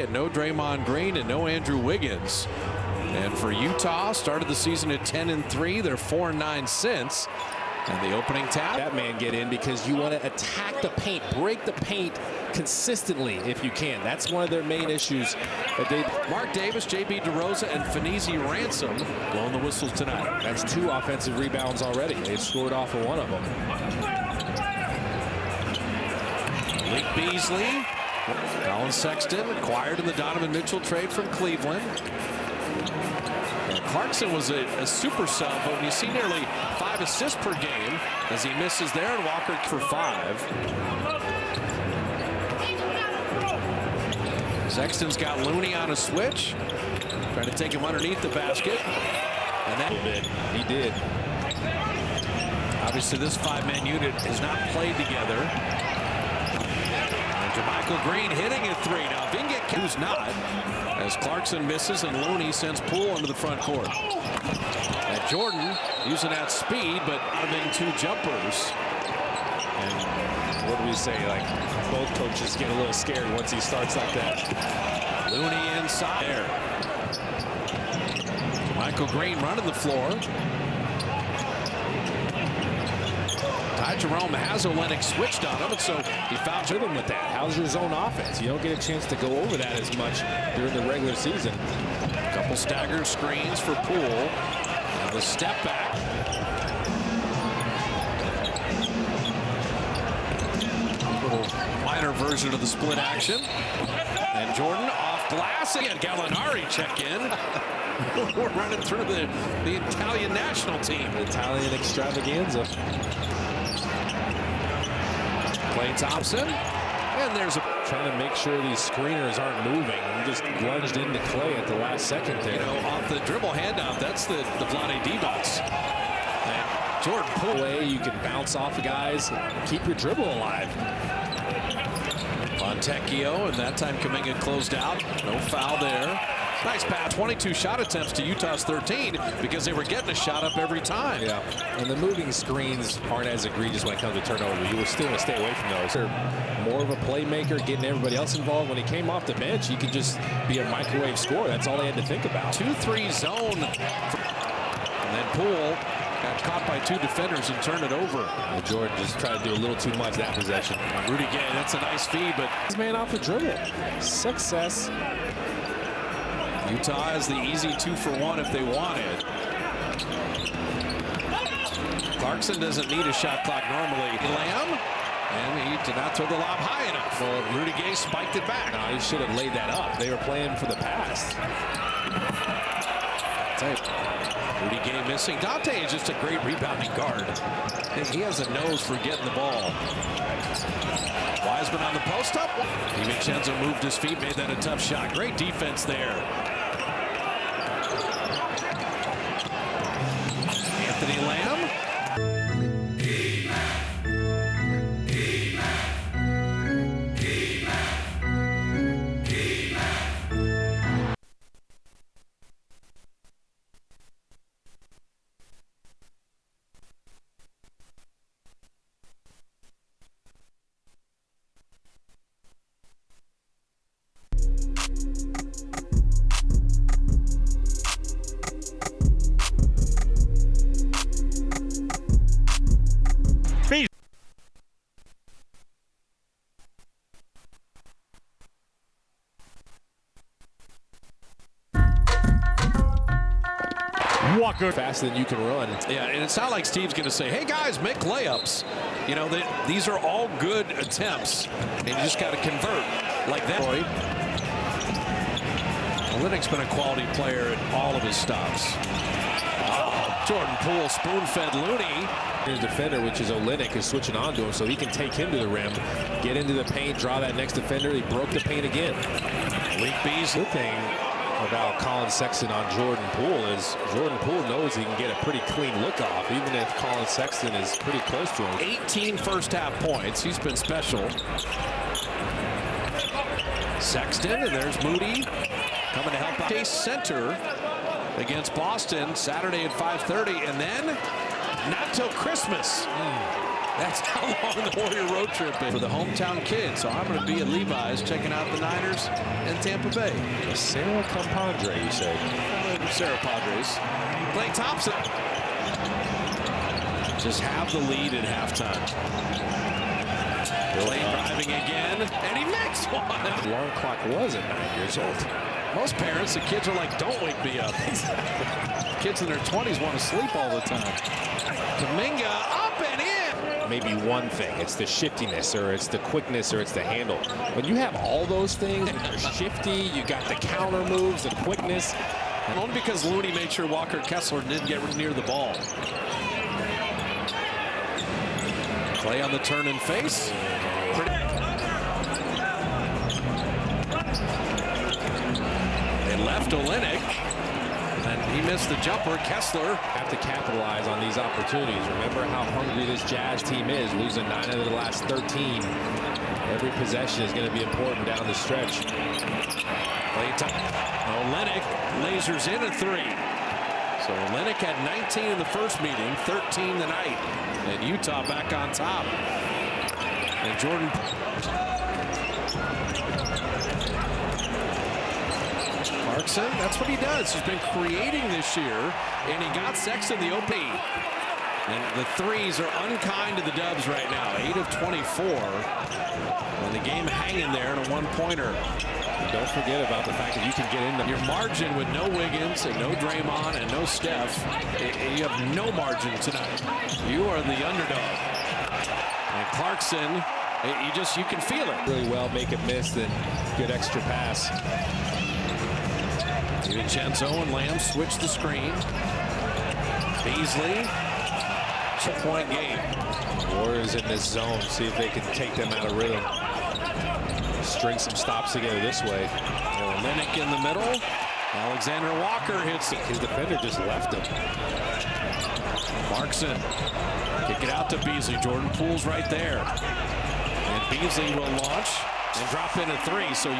and no Draymond Green and no Andrew Wiggins. And for Utah, started the season at 10-3. They're 4-9 since. And the opening tap. That man get in because you want to attack the paint, break the paint consistently if you can. That's one of their main issues. Mark Davis, J.B. DeRosa, and Finesi Ransom blowing the whistles tonight. That's 2 offensive rebounds already. They've scored off of one of them. Malik Beasley, Colin Sexton acquired in the Donovan Mitchell trade from Cleveland. Clarkson was a super sub, but when you see nearly 5 assists per game as he misses there, and Walker for 5. Sexton's got Looney on a switch, trying to take him underneath the basket. And that he did. Obviously, this 5-man unit has not played together. And JaMychal Green hitting a 3. Now, if he can get who's not, as Clarkson misses and Looney sends Poole into the front court. And Jordan using that speed, but out of being 2 jumpers. And what do we say? Like, both coaches get a little scared once he starts like that. Looney inside there. Michael Green running the floor. Ty Jerome has Olynyk switched on him, and so he found him with that. How's your zone offense? You don't get a chance to go over that as much during the regular season. A couple stagger screens for Poole. And the step back. A little minor version of the split action. And Jordan off glass again. Gallinari check in. We're running through the Italian national team. Italian extravaganza. Klay Thompson, and there's trying to make sure these screeners aren't moving. He just lunged into Klay at the last second there. You know, off the dribble handoff, that's the Vlade Divac. And Jordan Poole. You can bounce off guys, keep your dribble alive. Fontecchio, and that time Kuminga closed out. No foul there. Nice pass. 22 shot attempts to Utah's 13 because they were getting a shot up every time. Yeah, and the moving screens aren't as egregious when it comes to turnover. You will still want to stay away from those. They're more of a playmaker, getting everybody else involved. When he came off the bench, he could just be a microwave scorer. That's all they had to think about. 2-3 zone. And then Poole got caught by 2 defenders and turned it over. Well, Jordan just tried to do a little too much that possession. Rudy Gay, that's a nice feed, but this man off the dribble. Success. Utah has the easy 2-for-1 if they want it. Clarkson doesn't need a shot clock normally. Lamb, and he did not throw the lob high enough. Well, Rudy Gay spiked it back. No, he should have laid that up. They were playing for the pass. Rudy Gay missing. Dante is just a great rebounding guard. And he has a nose for getting the ball. Wiseman on the post up. DiVincenzo moved his feet, made that a tough shot. Great defense there. Anthony Lamb. Walker faster than you can run. Yeah, and it's not like Steve's going to say, hey guys, make layups. You know, these are all good attempts, and you just got to convert like that. Olynyk's been a quality player at all of his stops. Oh, Jordan Poole spoon-fed Looney. His defender, which is Olynyk, is switching on to him so he can take him to the rim, get into the paint, draw that next defender. He broke the paint again. Malik Beasley. Good thing about Colin Sexton on Jordan Poole is Jordan Poole knows he can get a pretty clean look off, even if Colin Sexton is pretty close to him. 18 first half points. He's been special. Sexton, and there's Moody coming to help out. Center against Boston Saturday at 5:30, and then not till Christmas. That's how long the Warrior road trip is for the hometown kids. So I'm going to be at Levi's checking out the Niners and Tampa Bay. Sarah Compadre, you say? Sarah Padres. Klay Thompson. Just have the lead at halftime. Klay driving again, and he makes one. The alarm clock was at 9 years old. Most parents, the kids are like, don't wake me up. Kids in their 20s want to sleep all the time. Kuminga up and in. Maybe one thing, it's the shiftiness, or it's the quickness, or it's the handle. When you have all those things, you're shifty, you got the counter moves, the quickness. Only because Looney made sure Walker Kessler didn't get near the ball. Klay on the turn and face. They left Olynyk, and he missed the jumper. Kessler Have to capitalize on these opportunities. Remember how hungry this Jazz team is, losing 9 out of the last 13. Every possession is going to be important down the stretch. Olynyk lasers in a three. So Olynyk had 19 in the first meeting, 13 tonight. And Utah back on top. And Jordan. Clarkson, that's what he does. He's been creating this year, and he got Sexton the OP. And the threes are unkind to the Dubs right now. 8 of 24. And the game hanging there in a one-pointer. Don't forget about the fact that you can get in Your margin with no Wiggins and no Draymond and no Steph, you have no margin tonight. You are the underdog. And Clarkson, you can feel it. really well, make a miss, then good extra pass. DiVincenzo and Lamb switch the screen. Beasley, 2-point game. Warriors in this zone, see if they can take them out of rhythm. String some stops together this way. Olynyk in the middle. Alexander Walker hits it. His defender just left him. Clarkson, kick it out to Beasley. Jordan Poole's right there. And Beasley will launch and drop in a three. So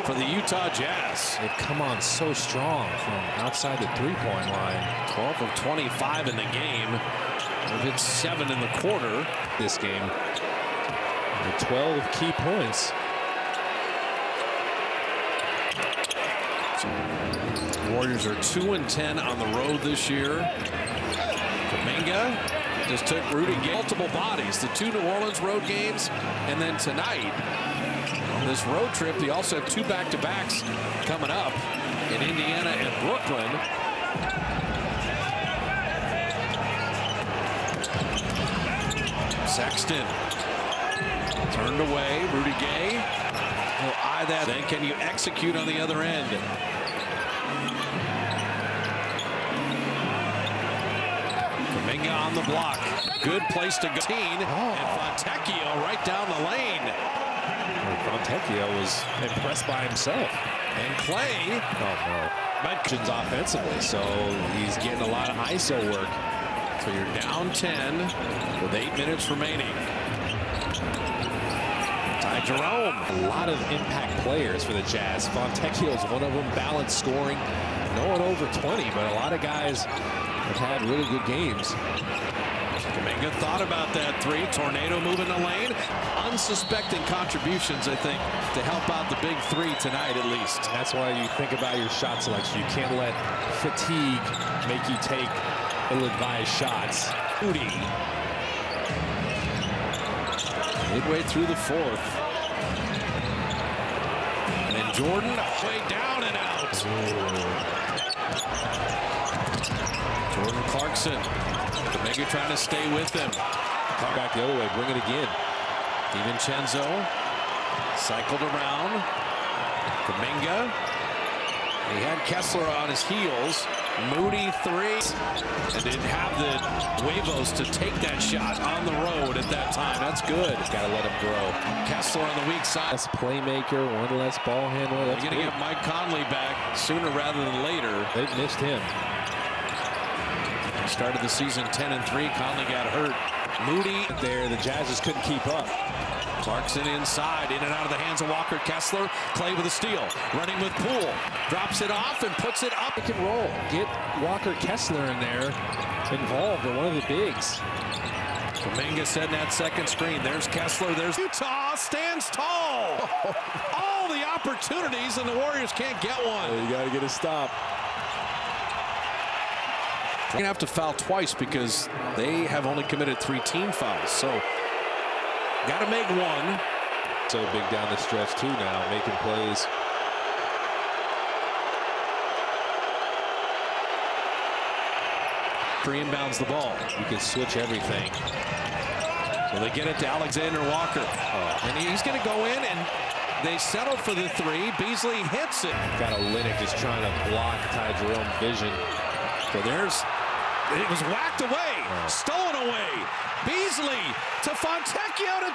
for the Utah Jazz. They've come on so strong from outside the three-point line. 12 of 25 in the game. They've hit 7 in the quarter. This game. 12 key points. Warriors are 2-10 on the road this year. Kuminga just took Rudy Gay. Multiple bodies, the 2 New Orleans road games, and then tonight on this road trip, they also have 2 back-to-backs coming up in Indiana and Brooklyn. Sexton turned away. Rudy Gay will eye that. Then can you execute on the other end? Kuminga on the block. Good place to go. And Fontecchio right down the lane. Fontecchio was impressed by himself. And Klay. Oh, no. Mentions offensively, so he's getting a lot of ISO work. So you're down 10 with 8 minutes remaining. Ty Jerome. A lot of impact players for the Jazz. Fontecchio is one of them, balanced scoring. No one over 20, but a lot of guys have had really good games. Kuminga thought about that three. Tornado moving the lane. Unsuspecting contributions, I think, to help out the big three tonight at least. That's why you think about your shot selection. You can't let fatigue make you take ill-advised shots. Moody. Midway through the fourth. And Jordan way down and out. Jordan Clarkson. Kuminga trying to stay with him. Come back the other way, bring it again. DiVincenzo cycled around. Kuminga. He had Kessler on his heels. Moody three. And didn't have the huevos to take that shot on the road at that time. That's good. Got to let him grow. Kessler on the weak side. Less playmaker, one less ball handler. They're going to get Mike Conley back sooner rather than later. They've missed him. Started the season 10-3. Conley got hurt. Moody There, the Jazz just couldn't keep up. Clarkson inside, in and out of the hands of Walker Kessler. Klay with a steal, running with Poole. Drops it off and puts it up. Pick and roll. Get Walker Kessler in there, involved in one of the bigs. Kuminga setting that second screen. There's Kessler. There's Utah stands tall. All the opportunities, and the Warriors can't get one. You got to get a stop. They're going to have to foul twice because they have only committed 3 team fouls. So got to make one. So big down the stretch too now, making plays. Inbounds the ball. You can switch everything. So they get it to Alexander Walker. And he's going to go in, and they settle for the 3. Beasley hits it. Got Olynyk just trying to block Ty Jerome vision. So it was whacked away, stolen away. Beasley to Fontecchio to